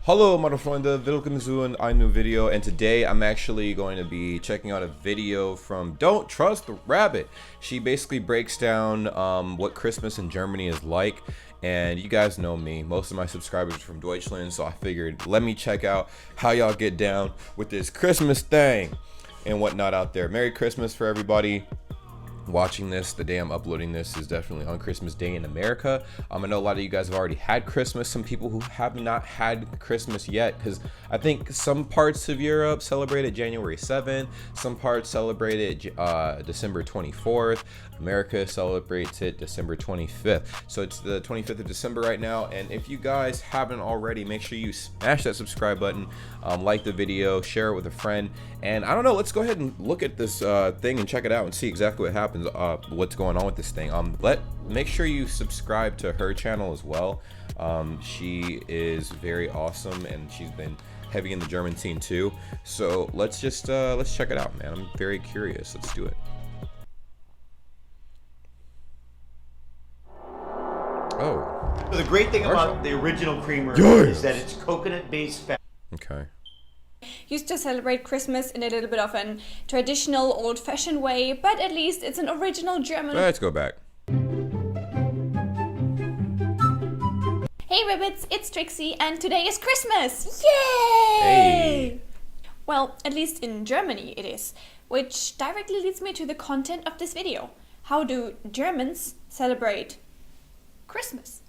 Hallo meine Freunde, willkommen zu ein new video, and today I'm actually going to be checking out a video from Don't Trust the Rabbit. She basically breaks down what Christmas in Germany is like, and you guys know me, most of my subscribers are from Deutschland, so I figured let me check out how y'all get down with this Christmas thing and whatnot out there. Merry Christmas for everybody watching this. The day I'm uploading this is definitely on Christmas Day in America. I know a lot of you guys have already had Christmas. Some people who have not had Christmas yet, because I think some parts of Europe celebrated January 7th, some parts celebrated December 24th. America celebrates it December 25th. So it's the 25th of December right now, and if you guys haven't already, make sure you smash that subscribe button, like the video, share it with a friend, and I don't know, let's go ahead and look at this thing and check it out and see exactly what happens, what's going on with this thing. Make sure you subscribe to her channel as well. She is very awesome, and she's been heavy in the German scene too. So let's just let's check it out, man. I'm very curious. Let's do it. Oh. The great thing about the original creamer is that it's coconut-based fat. Okay. Used to celebrate Christmas in a little bit of an traditional, old-fashioned way, but at least it's an original German. Let's go back. Hey Rabbits, it's Trixie, and today is Christmas! Yay! Hey. Well, at least in Germany it is, which directly leads me to the content of this video. How do Germans celebrate Christmas?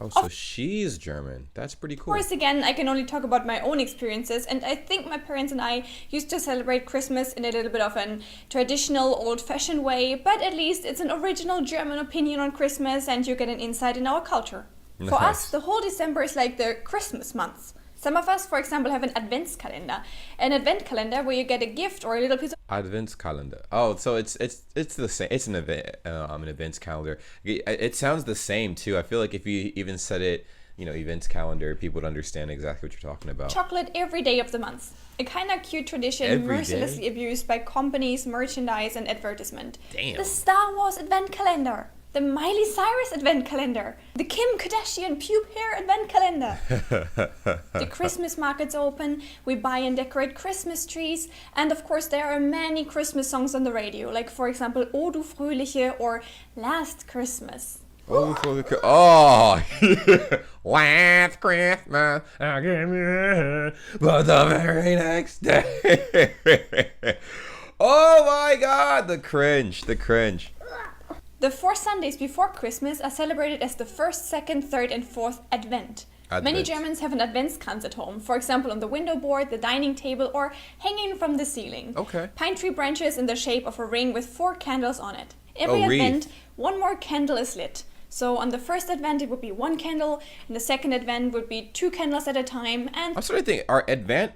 Oh, so she's German. That's pretty cool. Of course, again, I can only talk about my own experiences, and I think my parents and I used to celebrate Christmas in a little bit of an traditional, old-fashioned way, but at least it's an original German opinion on Christmas, and you get an insight in our culture. Nice. For us, the whole December is like the Christmas month. Some of us, for example, have an Adventskalender. An advent calendar where you get a gift or a little piece of Adventskalender. Oh, so it's the same. It's an events calendar. It sounds the same too. I feel like if you even said it, events calendar, people would understand exactly what you're talking about. chocolate every day of the month. A kind of cute tradition Every mercilessly day? abused by companies, merchandise, and advertisement. Damn. The Star Wars Advent Calendar. The Miley Cyrus Advent Calendar. The Kim Kardashian Pube Hair Advent Calendar. The Christmas markets open, we buy and decorate Christmas trees, and of course there are many Christmas songs on the radio, like for example O du Fröhliche or Last Christmas. Oh, last Christmas, I gave you, but the very next day. Oh my God, the cringe. The 4 Sundays before Christmas are celebrated as the first, second, third, and fourth Advent. Many Germans have an Adventskranz at home, for example on the window board, the dining table, or hanging from the ceiling. Okay. Pine tree branches in the shape of a ring with 4 candles on it. Every Advent, one more candle is lit. So on the first Advent it would be 1 candle, and the second Advent would be 2 candles at a time, and... I'm starting to think, are Advent,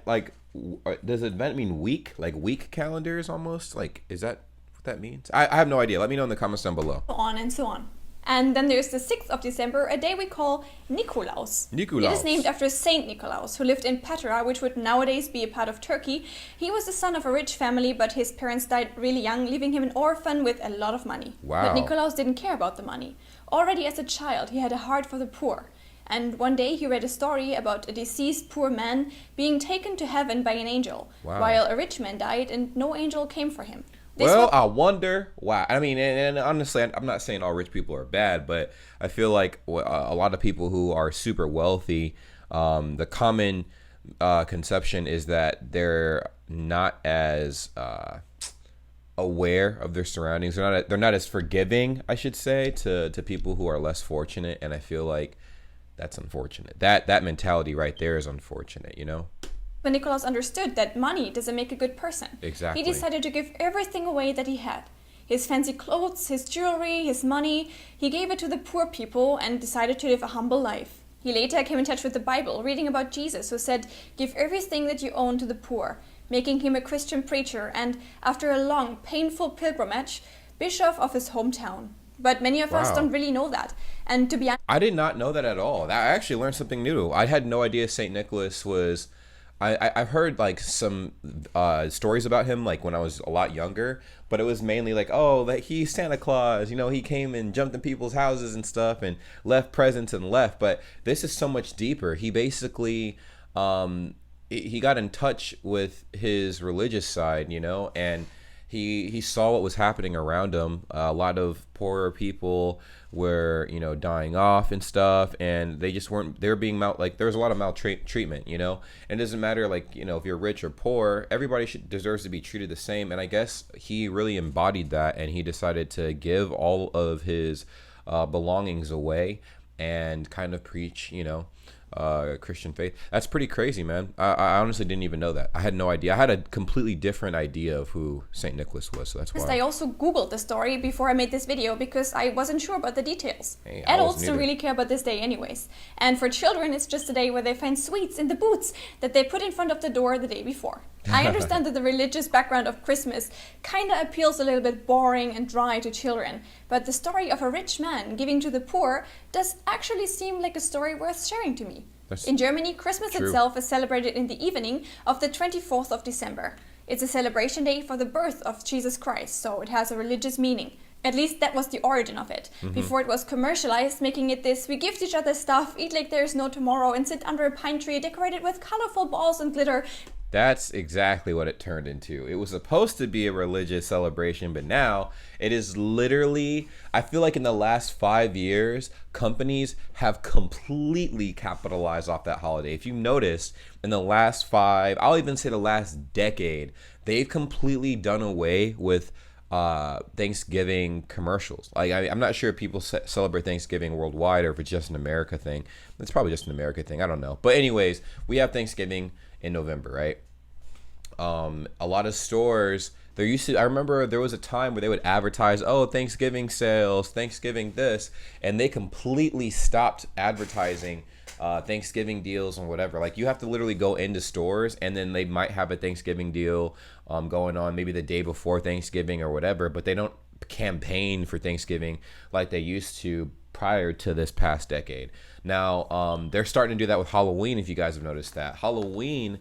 does Advent mean week? Like week calendars almost? Like, is that what that means? I have no idea. Let me know in the comments down below. so on and so on. And then there's the 6th of December, a day we call Nikolaus. Nikolaus. It is named after Saint Nikolaus, who lived in Patara, which would nowadays be a part of Turkey. He was the son of a rich family, but his parents died really young, leaving him an orphan with a lot of money. Wow. But Nikolaus didn't care about the money. Already as a child, he had a heart for the poor. And one day he read a story about a deceased poor man being taken to heaven by an angel, Wow. while a rich man died and no angel came for him. I wonder why. I mean, and honestly, I'm not saying all rich people are bad, but I feel like a lot of people who are super wealthy, the common conception is that they're not as aware of their surroundings. They're not as forgiving, I should say, to people who are less fortunate. And I feel like that's unfortunate. That mentality right there is unfortunate, But Nikolaus understood that money doesn't make a good person. Exactly. He decided to give everything away that he had. His fancy clothes, his jewelry, his money. He gave it to the poor people and decided to live a humble life. He later came in touch with the Bible, reading about Jesus, who said, "Give everything that you own to the poor," making him a Christian preacher and, after a long, painful pilgrimage, bishop of his hometown. But many of us don't really know that. And to be honest, I did not know that at all. I actually learned something new. I had no idea St. Nicholas was... I've heard like some stories about him like when I was a lot younger, but it was mainly like, oh, that he's Santa Claus, he came and jumped in people's houses and stuff and left presents and left. But this is so much deeper. He basically he got in touch with his religious side, you know, and he saw what was happening around him. A lot of poorer people were, you know, dying off and stuff, and they just weren't. They were being like there was a lot of maltreatment, you know. And it doesn't matter, like, you know, if you're rich or poor, everybody deserves to be treated the same. And I guess he really embodied that, and he decided to give all of his belongings away and kind of preach, you know, Christian faith. That's pretty crazy, man. I honestly didn't even know that. I had no idea. I had a completely different idea of who Saint Nicholas was, so that's why. I also Googled the story before I made this video because I wasn't sure about the details. Hey, Adults don't really care about this day anyways. And for children, it's just a day where they find sweets in the boots that they put in front of the door the day before. I understand that the religious background of Christmas kind of appeals a little bit boring and dry to children, but the story of a rich man giving to the poor does actually seem like a story worth sharing to me. In Germany, Christmas itself is celebrated in the evening of the 24th of December. It's a celebration day for the birth of Jesus Christ, so it has a religious meaning. At least that was the origin of it. Before it was commercialized, making it this, we gift each other stuff, eat like there's no tomorrow, and sit under a pine tree decorated with colorful balls and glitter. That's exactly what it turned into. It was supposed to be a religious celebration, but now it is literally, I feel like in the last 5 years, companies have completely capitalized off that holiday. If you noticed, in the last 5, I'll even say the last decade, they've completely done away with Thanksgiving commercials. Like, I'm not sure if people celebrate Thanksgiving worldwide or if it's just an America thing. It's probably just an America thing. I don't know. But anyways, we have Thanksgiving in November, right? A lot of stores, there used to, I remember there was a time where they would advertise, oh, Thanksgiving sales, Thanksgiving this, and they completely stopped advertising Thanksgiving deals and whatever. Like, you have to literally go into stores, and then they might have a Thanksgiving deal going on maybe the day before Thanksgiving or whatever, but they don't campaign for Thanksgiving like they used to prior to this past decade. Now, they're starting to do that with Halloween, if you guys have noticed that. Halloween,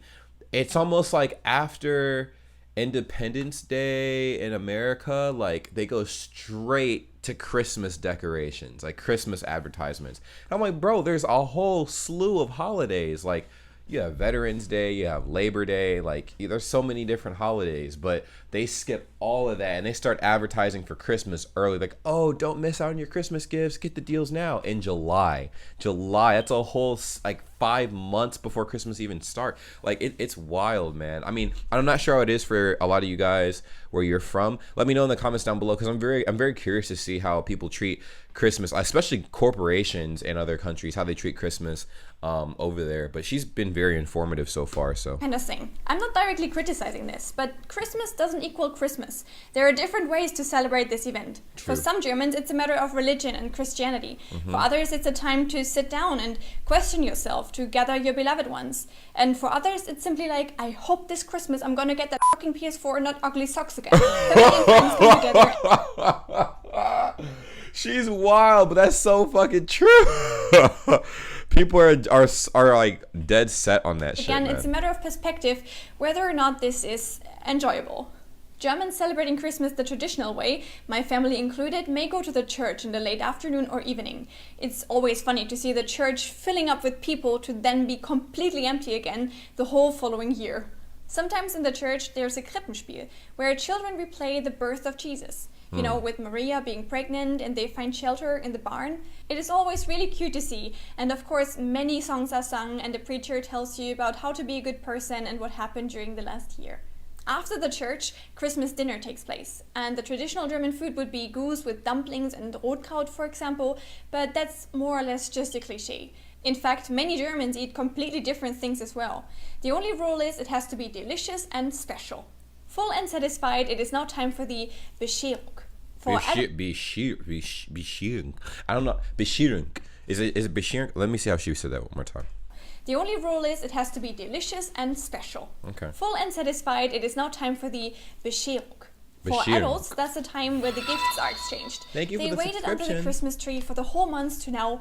it's almost like after Independence Day in America, like, they go straight to Christmas decorations, like Christmas advertisements. And I'm like, bro, there's a whole slew of holidays. Like, you have Veterans Day, you have Labor Day, like, there's so many different holidays, but they skip all of that and they start advertising for Christmas early. Like, oh, don't miss out on your Christmas gifts, get the deals now in July. That's a whole, like, 5 months before Christmas even start. Like, it's wild, man. I mean, I'm not sure how it is for a lot of you guys where you're from. Let me know in the comments down below, because I'm very curious to see how people treat Christmas, especially corporations in other countries, how they treat Christmas over there. But she's been very informative so far. So kind of thing. I'm not directly criticizing this, but Christmas doesn't equal Christmas. There are different ways to celebrate this event. True. For some Germans, it's a matter of religion and Christianity. For others, it's a time to sit down and question yourself, to gather your beloved ones. And for others, it's simply like, I hope this Christmas I'm gonna get that fucking PS4 and not ugly socks again. Family and friends come together. She's wild, but that's so fucking true. People are like dead set on that shit. Again, man. It's a matter of perspective whether or not this is enjoyable. Germans celebrating Christmas the traditional way, my family included, may go to the church in the late afternoon or evening. It's always funny to see the church filling up with people to then be completely empty again the whole following year. Sometimes in the church there's a Krippenspiel, where children replay the birth of Jesus. You know, with Maria being pregnant and they find shelter in the barn. It is always really cute to see. And of course, many songs are sung and the preacher tells you about how to be a good person and what happened during the last year. After the church, Christmas dinner takes place. And the traditional German food would be goose with dumplings and Rotkraut, for example. But that's more or less just a cliche. In fact, many Germans eat completely different things as well. The only rule is it has to be delicious and special. Full and satisfied, it is now time for the Bescherung. Bescherung. I don't know. Bescherung. Is it Bescherung? Let me see how she said that one more time. The only rule is it has to be delicious and special. Okay. Full and satisfied, it is now time for the Bescherung. For adults, that's the time where the gifts are exchanged. Thank you for the They waited under the Christmas tree for the whole month to now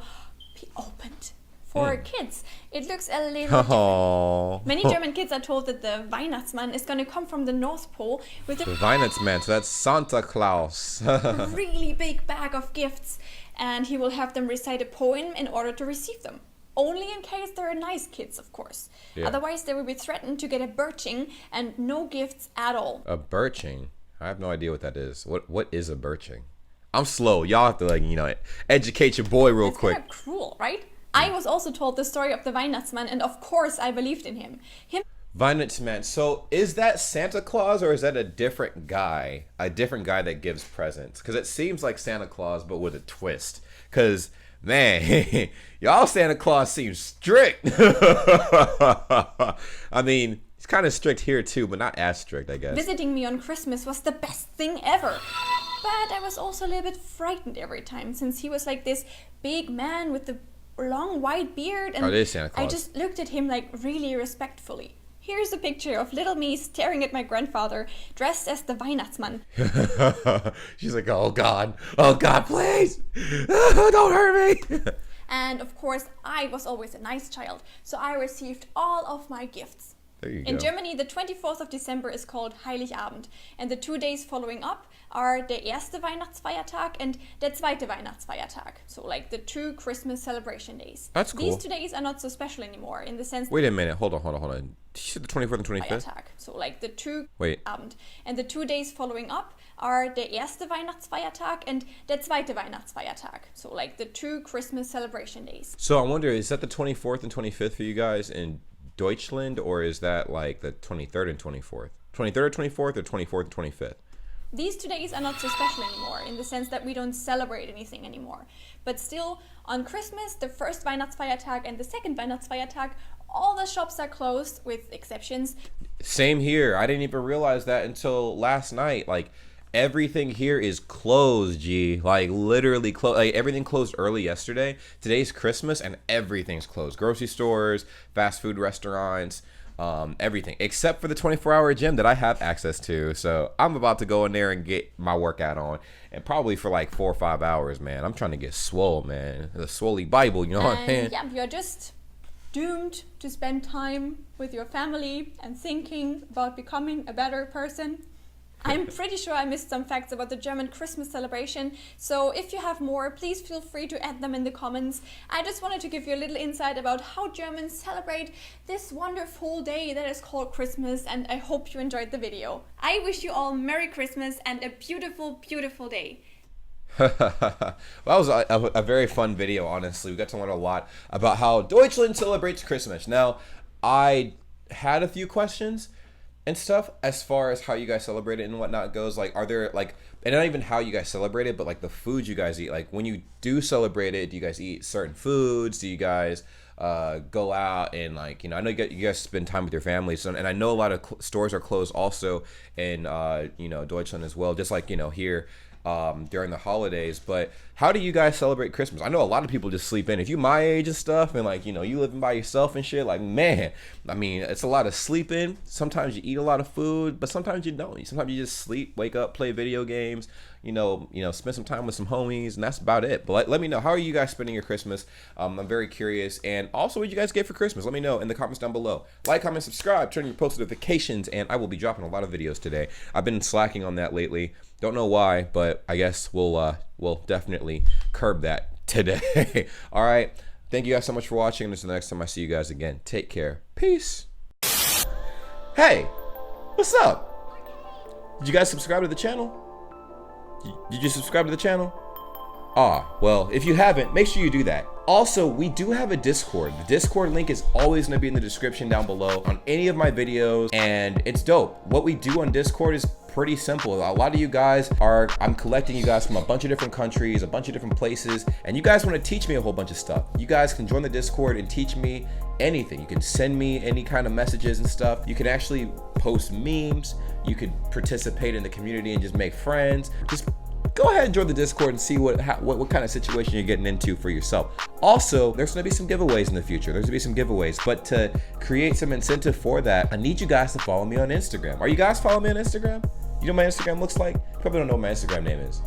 be opened. For kids, it looks a little different. Many German kids are told that the Weihnachtsmann is going to come from the North Pole with the Weihnachtsmann, so that's Santa Claus. a really big bag of gifts, and he will have them recite a poem in order to receive them. Only in case they're nice kids, of course. Yeah. Otherwise, they will be threatened to get a birching and no gifts at all. A birching? I have no idea what that is. What is a birching? I'm slow. Y'all have to, like, you know, educate your boy real quick. It's kind of cruel, right? I was also told the story of the Weihnachtsmann, and of course I believed in him. Weihnachtsmann. So is that Santa Claus or is that a different guy? A different guy that gives presents? Because it seems like Santa Claus, but with a twist. Because, man, y'all Santa Claus seems strict. I mean, he's kind of strict here too, but not as strict, I guess. Visiting me on Christmas was the best thing ever. But I was also a little bit frightened every time, since he was like this big man with the long white beard, and it is Santa Claus. I just looked at him like really respectfully. Here's a picture of little me staring at my grandfather, dressed as the Weihnachtsmann. She's like, oh God, please, don't hurt me. And of course, I was always a nice child, so I received all of my gifts. There you In go. Germany, the 24th of December is called Heiligabend, and the 2 days following up are der erste Weihnachtsfeiertag and der zweite Weihnachtsfeiertag. So like the 2 Christmas celebration days. That's cool. These 2 days are not so special anymore in the sense Wait a minute, hold on. You said the 24th and 25th? Feiertag. So like the 2 Wait. Abend. And the 2 days following up are der erste Weihnachtsfeiertag and der zweite Weihnachtsfeiertag. So like the 2 Christmas celebration days. So I wonder, is that the 24th and 25th for you guys in Deutschland, or is that like the 23rd and 24th? 23rd or 24th, or 24th and 25th? These 2 days are not so special anymore in the sense that we don't celebrate anything anymore. But still, on Christmas, the first Weihnachtsfeiertag and the second Weihnachtsfeiertag, all the shops are closed with exceptions. Same here. I didn't even realize that until last night. Like, everything here is closed, G. Like, literally closed. Like, everything closed early yesterday. Today's Christmas and everything's closed. Grocery stores, fast food restaurants, everything. Except for the 24-hour gym that I have access to. So, I'm about to go in there and get my workout on. And probably for like 4 or 5 hours, man. I'm trying to get swole, man. The swoley Bible, you know what I'm saying? Yeah, you're just doomed to spend time with your family and thinking about becoming a better person. I'm pretty sure I missed some facts about the German Christmas celebration, so if you have more, please feel free to add them in the comments. I just wanted to give you a little insight about how Germans celebrate this wonderful day that is called Christmas, and I hope you enjoyed the video. I wish you all Merry Christmas and a beautiful, beautiful day. That was a very fun video, honestly. We got to learn a lot about how Deutschland celebrates Christmas. Now, I had a few questions and stuff as far as how you guys celebrate it and whatnot goes. Like, are there, like, and not even how you guys celebrate it, but like the food you guys eat. Like, when you do celebrate it, do you guys eat certain foods? Do you guys go out and, like, you know, I know you guys spend time with your families, and I know a lot of stores are closed also in you know, Deutschland as well, just like, you know, here during the holidays. But how do you guys celebrate Christmas? I know a lot of people just sleep in. If you my age and stuff, and, like, you know, you living by yourself and shit, like, man, I mean, it's a lot of sleeping. Sometimes you eat a lot of food, but sometimes you don't. Sometimes you just sleep, wake up, play video games, you know, spend some time with some homies, and that's about it. But let me know, how are you guys spending your Christmas? I'm very curious. And also, what did you guys get for Christmas? Let me know in the comments down below. Like, comment, subscribe, turn your post notifications, and I will be dropping a lot of videos today. I've been slacking on that lately. Don't know why, but I guess we'll definitely curb that today. All right. Thank you guys so much for watching. Until the next time I see you guys again. Take care. Peace. Hey, what's up? Did you guys subscribe to the channel? Did you subscribe to the channel? Well, if you haven't, make sure you do that. Also, we do have a Discord. The Discord link is always going to be in the description down below on any of my videos, and it's dope. What we do on Discord is pretty simple. A lot of you guys I'm collecting you guys from a bunch of different countries, a bunch of different places, and you guys want to teach me a whole bunch of stuff. You guys can join the Discord and teach me anything. You can send me any kind of messages and stuff. You can actually post memes. You could participate in the community and just make friends. Just go ahead and join the Discord and see what kind of situation you're getting into for yourself. Also, there's going to be some giveaways in the future. There's going to be some giveaways, but to create some incentive for that, I need you guys to follow me on Instagram. Are you guys following me on Instagram? You know what my Instagram looks like? Probably don't know what my Instagram name is.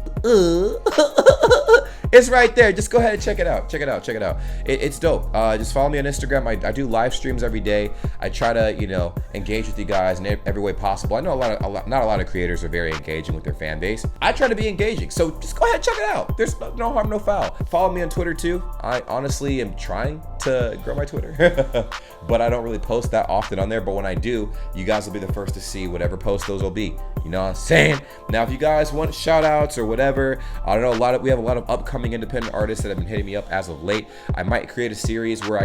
It's right there. Just go ahead and check it out. Check it out. Check it out. It's dope. Just follow me on Instagram. I do live streams every day. I try to, engage with you guys in every way possible. I know not a lot of creators are very engaging with their fan base. I try to be engaging. So just go ahead and check it out. There's no harm, no foul. Follow me on Twitter too. I honestly am trying to grow my Twitter, but I don't really post that often on there. But when I do, you guys will be the first to see whatever post those will be. You know what I'm saying? Now, if you guys want shout outs or whatever, I don't know, we have a lot of upcoming independent artists that have been hitting me up as of late. I might create a series where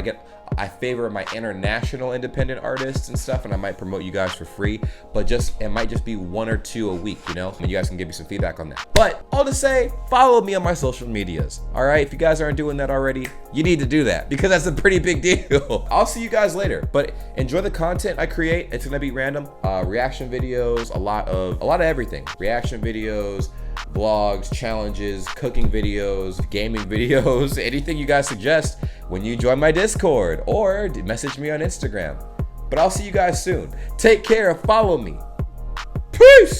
I favor my international independent artists and stuff, and I might promote you guys for free, but it might just be 1 or 2 a week, and you guys can give me some feedback on that. But all to say, follow me on my social medias. All right, if you guys aren't doing that already, you need to do that because that's a pretty big deal. I'll see you guys later, but enjoy the content I create. It's gonna be random, reaction videos, a lot of everything. Reaction videos, vlogs, challenges, cooking videos, gaming videos, anything you guys suggest when you join my Discord or message me on Instagram. But I'll see you guys soon. Take care. Follow me. Peace.